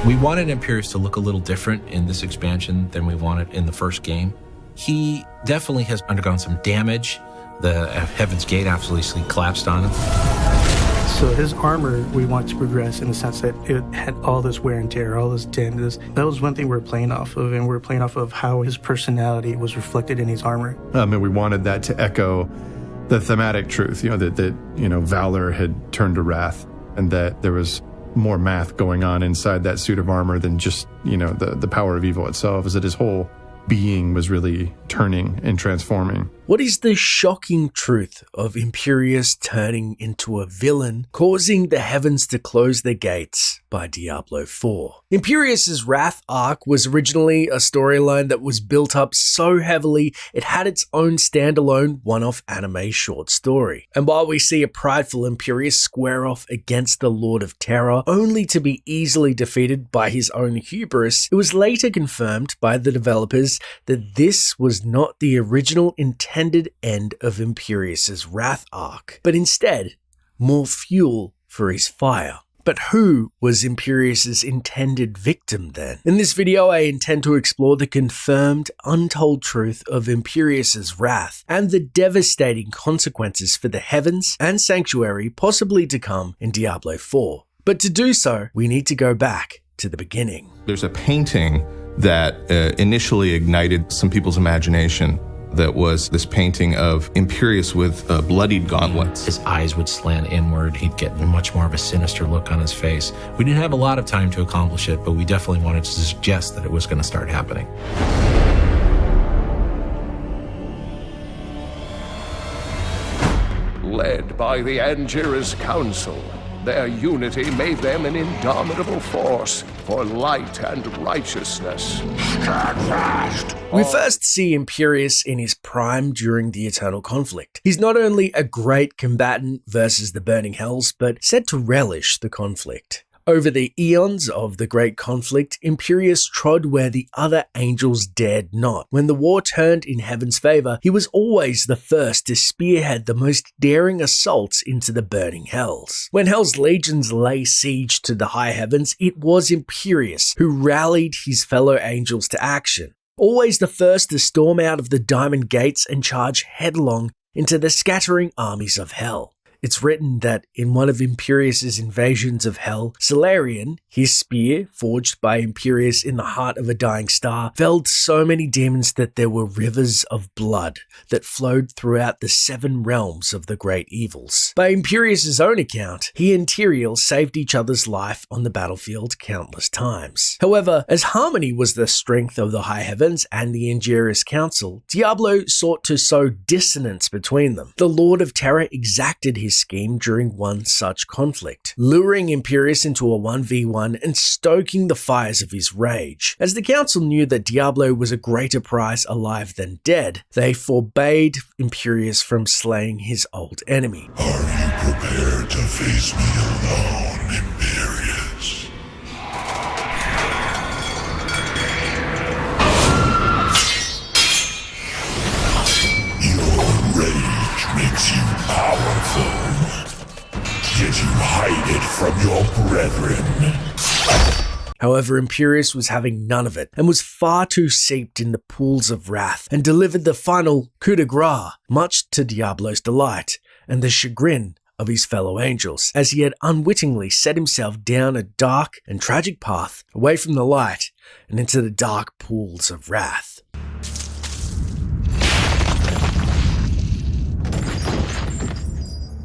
We wanted Imperius to look a little different in this expansion than we wanted in the first game. He definitely has undergone some damage. The Heaven's Gate absolutely collapsed on him. So his armor, we want to progress in the sense that it had all this wear and tear, all this damage. That was one thing we were playing off of, and we were playing off of how his personality was reflected in his armor. And we wanted that to echo the thematic truth, that Valor had turned to wrath, and that there was more math going on inside that suit of armor than just, the power of evil itself, is that his whole being was really turning and transforming. What is the shocking truth of Imperius turning into a villain, causing the heavens to close their gates by Diablo 4? Imperius's Wrath arc was originally a storyline that was built up so heavily it had its own standalone one-off anime short story. And while we see a prideful Imperius square off against the Lord of Terror, only to be easily defeated by his own hubris, it was later confirmed by the developers that this was not the original intended end of Imperius's Wrath arc, but instead more fuel for his fire. But who was Imperius's intended victim then? In this video, I intend to explore the confirmed, untold truth of Imperius's wrath and the devastating consequences for the heavens and sanctuary possibly to come in Diablo 4. But to do so, we need to go back to the beginning. There's a painting that initially ignited some people's imagination. That was this painting of Imperius with bloodied gauntlets. His eyes would slant inward. He'd get much more of a sinister look on his face. We didn't have a lot of time to accomplish it, but we definitely wanted to suggest that it was going to start happening. Led by the Angira's council, their unity made them an indomitable force for light and righteousness. Stand fast! We first see Imperius in his prime during the Eternal Conflict. He's not only a great combatant versus the Burning Hells, but said to relish the conflict. Over the eons of the Great Conflict, Imperius trod where the other angels dared not. When the war turned in heaven's favor, he was always the first to spearhead the most daring assaults into the burning hells. When hell's legions lay siege to the high heavens, it was Imperius who rallied his fellow angels to action. Always the first to storm out of the diamond gates and charge headlong into the scattering armies of hell. It's written that in one of Imperius's invasions of hell, Solarian, his spear, forged by Imperius in the heart of a dying star, felled so many demons that there were rivers of blood that flowed throughout the 7 realms of the great evils. By Imperius's own account, he and Tyrael saved each other's life on the battlefield countless times. However, as harmony was the strength of the high heavens and the Angira's council, Diablo sought to sow dissonance between them. The Lord of Terror exacted his scheme during one such conflict, luring Imperius into a 1v1 and stoking the fires of his rage. As the council knew that Diablo was a greater prize alive than dead, they forbade Imperius from slaying his old enemy. Are you prepared to face me alone, Imperius? Your rage makes you powerful. Yet you hide it from your brethren. However, Imperius was having none of it and was far too seeped in the pools of wrath and delivered the final coup de grace, much to Diablo's delight and the chagrin of his fellow angels, as he had unwittingly set himself down a dark and tragic path away from the light and into the dark pools of wrath.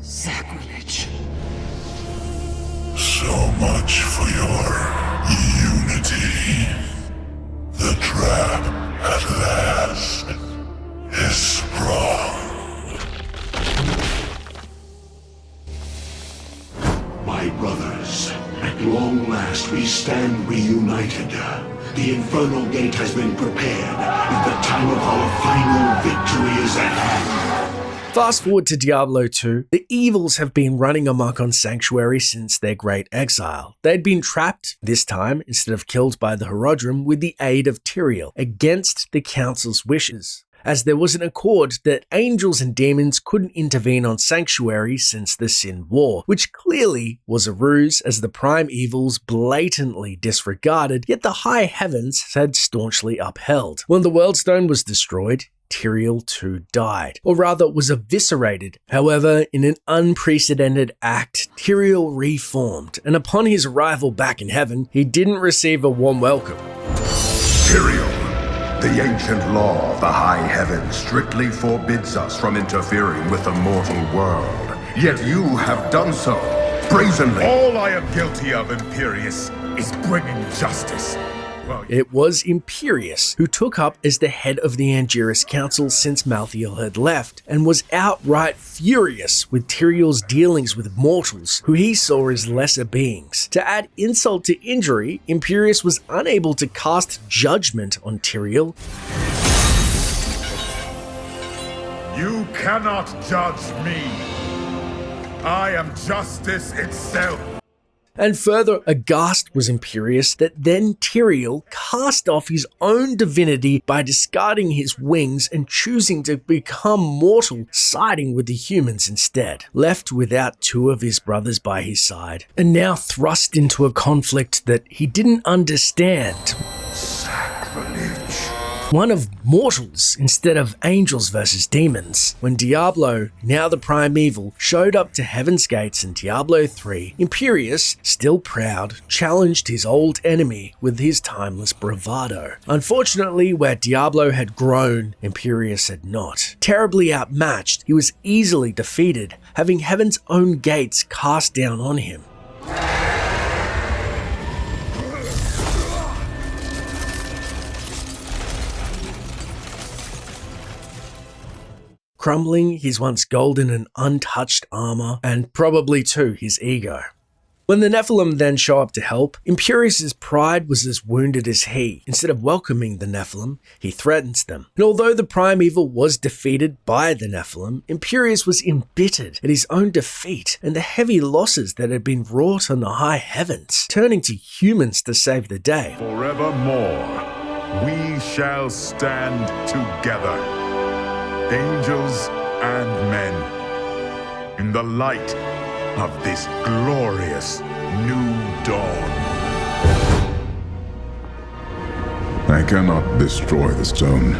Sacrilege. So much for your unity. The trap at last is sprung. My brothers, at long last we stand reunited. The Infernal Gate has been prepared, and the time of our final victory is at hand. Fast forward to Diablo 2, the evils have been running amok on Sanctuary since their great exile. They'd been trapped, this time, instead of killed by the Herodrim, with the aid of Tyrael, against the Council's wishes. as there was an accord that angels and demons couldn't intervene on Sanctuary since the Sin War, which clearly was a ruse as the prime evils blatantly disregarded, yet the high heavens had staunchly upheld. When the Worldstone was destroyed, Tyrael too died, or rather was eviscerated. However, in an unprecedented act, Tyrael reformed, and upon his arrival back in heaven, he didn't receive a warm welcome. Tyrael, the ancient law of the high heavens strictly forbids us from interfering with the mortal world. Yet you have done so, brazenly. All I am guilty of, Imperius, is bringing justice. It was Imperius who took up as the head of the Angiris Council since Malthael had left, and was outright furious with Tyrael's dealings with mortals, who he saw as lesser beings. To add insult to injury, Imperius was unable to cast judgment on Tyrael. You cannot judge me. I am justice itself. And further aghast was Imperius that then Tyrael cast off his own divinity by discarding his wings and choosing to become mortal, siding with the humans instead. Left without two of his brothers by his side, and now thrust into a conflict that he didn't understand. Sacrilege. One of mortals instead of angels versus demons. When Diablo, now the prime evil, showed up to Heaven's Gates in Diablo 3, Imperius, still proud, challenged his old enemy with his timeless bravado. Unfortunately, where Diablo had grown, Imperius had not. Terribly outmatched, he was easily defeated, having Heaven's own gates cast down on him. Crumbling his once golden and untouched armor, and probably too his ego. When the Nephilim then show up to help, Imperius' pride was as wounded as he. Instead of welcoming the Nephilim, he threatens them. And although the prime evil was defeated by the Nephilim, Imperius was embittered at his own defeat and the heavy losses that had been wrought on the high heavens, turning to humans to save the day. Forevermore, we shall stand together, angels and men, in the light of this glorious new dawn. I cannot destroy the stone,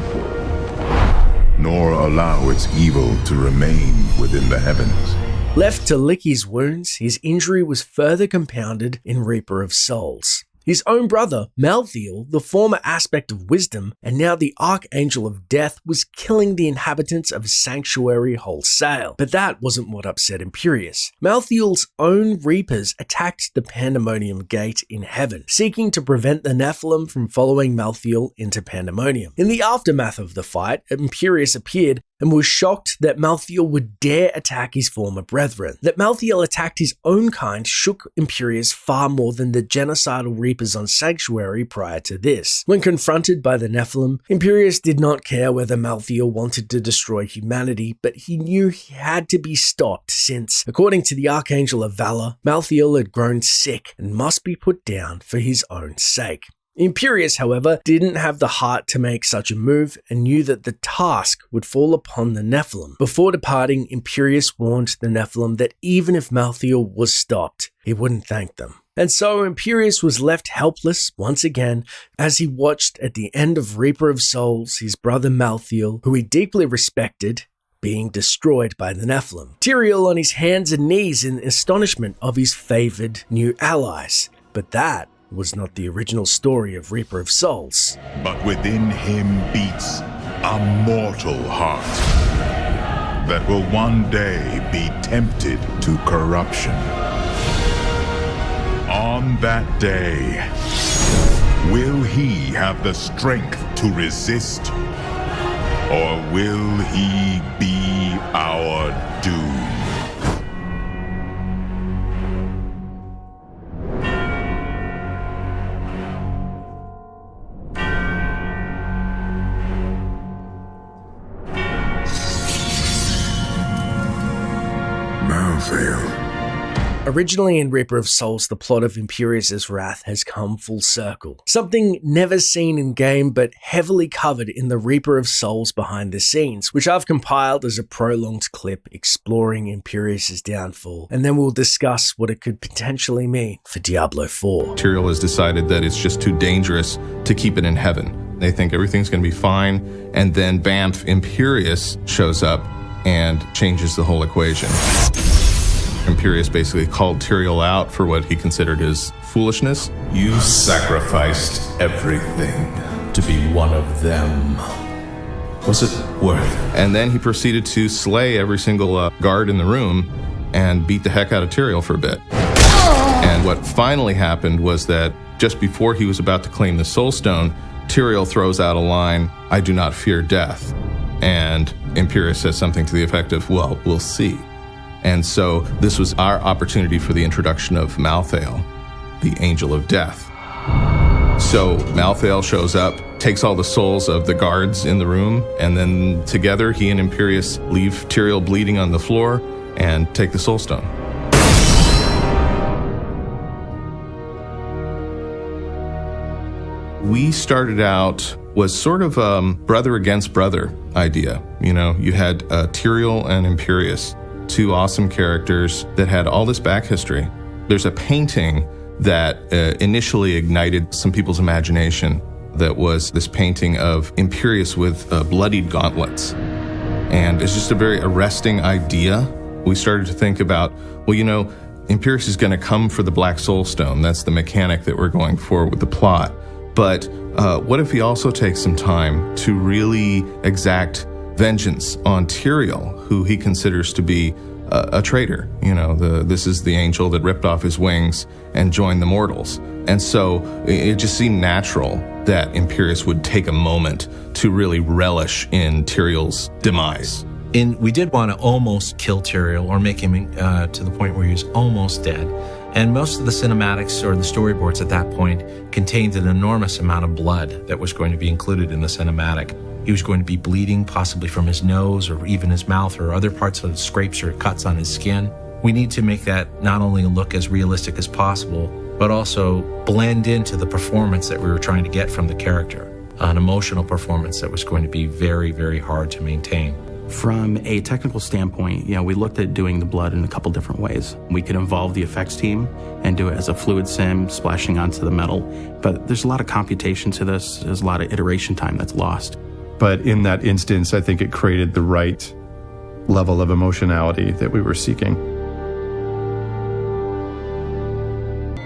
nor allow its evil to remain within the heavens. Left to lick his wounds, his injury was further compounded in Reaper of Souls. His own brother, Malthael, the former aspect of wisdom and now the Archangel of Death, was killing the inhabitants of Sanctuary wholesale. But that wasn't what upset Imperius. Malthael's own Reapers attacked the Pandemonium Gate in heaven, seeking to prevent the Nephilim from following Malthael into Pandemonium. In the aftermath of the fight, Imperius appeared and was shocked that Malthael would dare attack his former brethren. That Malthael attacked his own kind shook Imperius far more than the genocidal Reapers on Sanctuary prior to this. When confronted by the Nephilim, Imperius did not care whether Malthael wanted to destroy humanity, but he knew he had to be stopped since, according to the Archangel of Valor, Malthael had grown sick and must be put down for his own sake. Imperius, however, didn't have the heart to make such a move and knew that the task would fall upon the Nephilim. Before departing, Imperius warned the Nephilim that even if Malthael was stopped, he wouldn't thank them. And so Imperius was left helpless once again as he watched at the end of Reaper of Souls his brother Malthael, who he deeply respected, being destroyed by the Nephilim. Tyrael on his hands and knees in astonishment of his favored new allies. But that was not the original story of Reaper of Souls. But within him beats a mortal heart that will one day be tempted to corruption. On that day, will he have the strength to resist, or will he be our doom? Originally in Reaper of Souls, the plot of Imperius' wrath has come full circle. Something never seen in game, but heavily covered in the Reaper of Souls behind the scenes, which I've compiled as a prolonged clip exploring Imperius' downfall, and then we'll discuss what it could potentially mean for Diablo 4. Tyrael has decided that it's just too dangerous to keep it in heaven. They think everything's going to be fine, and then Bamf, Imperius shows up and changes the whole equation. Imperius basically called Tyrael out for what he considered his foolishness. You sacrificed everything to be one of them. Was it worth it? And then he proceeded to slay every single guard in the room and beat the heck out of Tyrael for a bit. And what finally happened was that just before he was about to claim the Soul Stone, Tyrael throws out a line, "I do not fear death." And Imperius says something to the effect of, "Well, we'll see." And so this was our opportunity for the introduction of Malthael, the Angel of Death. So Malthael shows up, takes all the souls of the guards in the room, and then together he and Imperius leave Tyrael bleeding on the floor and take the Soul Stone. We started out was sort of a brother against brother idea. You know, you had Tyrael and Imperius, two awesome characters that had all this back history. There's a painting that initially ignited some people's imagination that was this painting of Imperius with bloodied gauntlets. And it's just a very arresting idea. We started to think about, well, you know, Imperius is going to come for the Black Soul Stone. That's the mechanic that we're going for with the plot. But what if he also takes some time to really exact vengeance on Tyrael, who he considers to be a traitor? You know, this is the angel that ripped off his wings and joined the mortals. And so it just seemed natural that Imperius would take a moment to really relish in Tyrael's demise. We did want to almost kill Tyrael or make him to the point where he was almost dead. And most of the cinematics or the storyboards at that point contained an enormous amount of blood that was going to be included in the cinematic. He was going to be bleeding, possibly from his nose or even his mouth or other parts of scrapes or cuts on his skin. We need to make that not only look as realistic as possible, but also blend into the performance that we were trying to get from the character, an emotional performance that was going to be very, very hard to maintain. From a technical standpoint, we looked at doing the blood in a couple different ways. We could involve the effects team and do it as a fluid sim splashing onto the metal, but there's a lot of computation to this. There's a lot of iteration time that's lost. But in that instance, I think it created the right level of emotionality that we were seeking.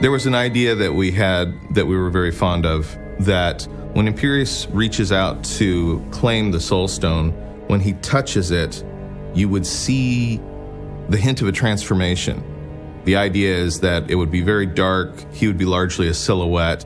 There was an idea that we had that we were very fond of, that when Imperius reaches out to claim the Soul Stone, when he touches it, you would see the hint of a transformation. The idea is that it would be very dark, he would be largely a silhouette,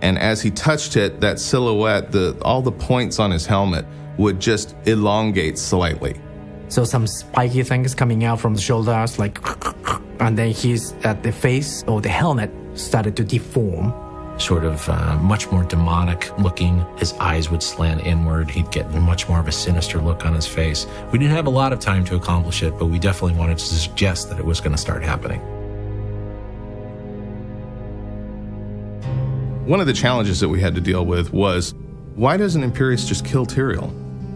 and as he touched it, that silhouette, all the points on his helmet would just elongate slightly. So some spiky things coming out from the shoulders, and then the face or the helmet started to deform. Sort of much more demonic looking. His eyes would slant inward. He'd get much more of a sinister look on his face. We didn't have a lot of time to accomplish it, but we definitely wanted to suggest that it was going to start happening. One of the challenges that we had to deal with was, why doesn't Imperius just kill Tyrael?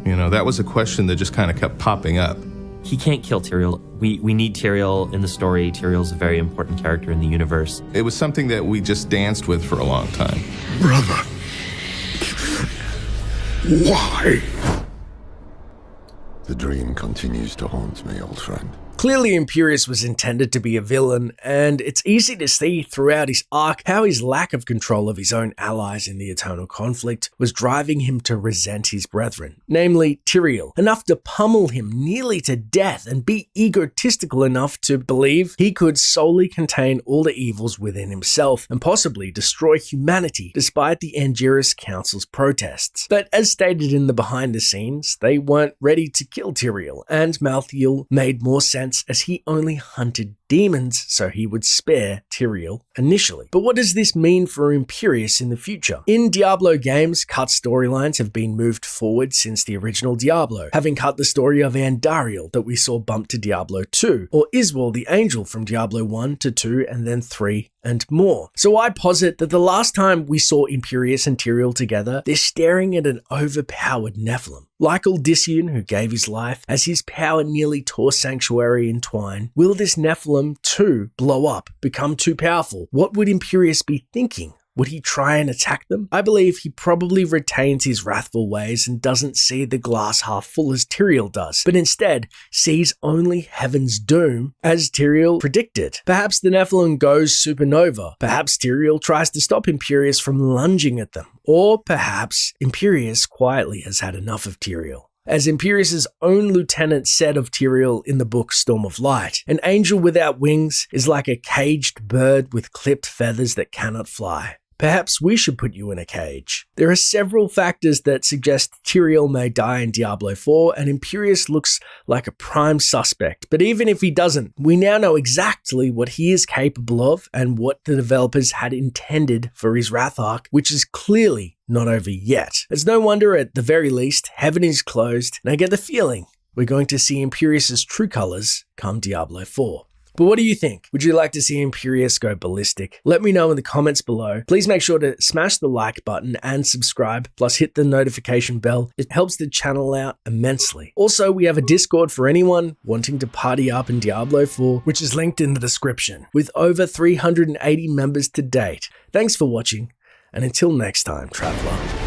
That was a question that just kind of kept popping up. He can't kill Tyrael. We need Tyrael in the story. Tyrael's a very important character in the universe. It was something that we just danced with for a long time. Brother, why? The dream continues to haunt me, old friend. Clearly, Imperius was intended to be a villain, and it's easy to see throughout his arc how his lack of control of his own allies in the eternal conflict was driving him to resent his brethren, namely Tyrael, enough to pummel him nearly to death and be egotistical enough to believe he could solely contain all the evils within himself and possibly destroy humanity despite the Angiris Council's protests. But as stated in the behind the scenes, they weren't ready to kill Tyrael, and Malthael made more sense as he only hunted demons so he would spare Tyrael initially. But what does this mean for Imperius in the future? In Diablo games, cut storylines have been moved forward since the original Diablo, having cut the story of Andariel that we saw bump to Diablo 2, or Iswal the Angel from Diablo 1 to 2 and then 3 and more. So I posit that the last time we saw Imperius and Tyrael together, they're staring at an overpowered Nephilim. Like Odyssean, who gave his life, as his power nearly tore Sanctuary in twine, will this Nephilim too blow up, become too powerful? What would Imperius be thinking? Would he try and attack them? I believe he probably retains his wrathful ways and doesn't see the glass half full as Tyrael does, but instead sees only heaven's doom as Tyrael predicted. Perhaps the Nephilim goes supernova. Perhaps Tyrael tries to stop Imperius from lunging at them. Or perhaps Imperius quietly has had enough of Tyrael. As Imperius' own lieutenant said of Tyrael in the book Storm of Light, an angel without wings is like a caged bird with clipped feathers that cannot fly. Perhaps we should put you in a cage. There are several factors that suggest Tyrael may die in Diablo 4, and Imperius looks like a prime suspect. But even if he doesn't, we now know exactly what he is capable of and what the developers had intended for his Wrath arc, which is clearly not over yet. It's no wonder, at the very least, heaven is closed, and I get the feeling we're going to see Imperius' true colors come Diablo 4. But what do you think? Would you like to see Imperius go ballistic? Let me know in the comments below. Please make sure to smash the like button and subscribe, plus hit the notification bell. It helps the channel out immensely. Also, we have a Discord for anyone wanting to party up in Diablo 4, which is linked in the description, with over 380 members to date. Thanks for watching, and until next time, Traveler.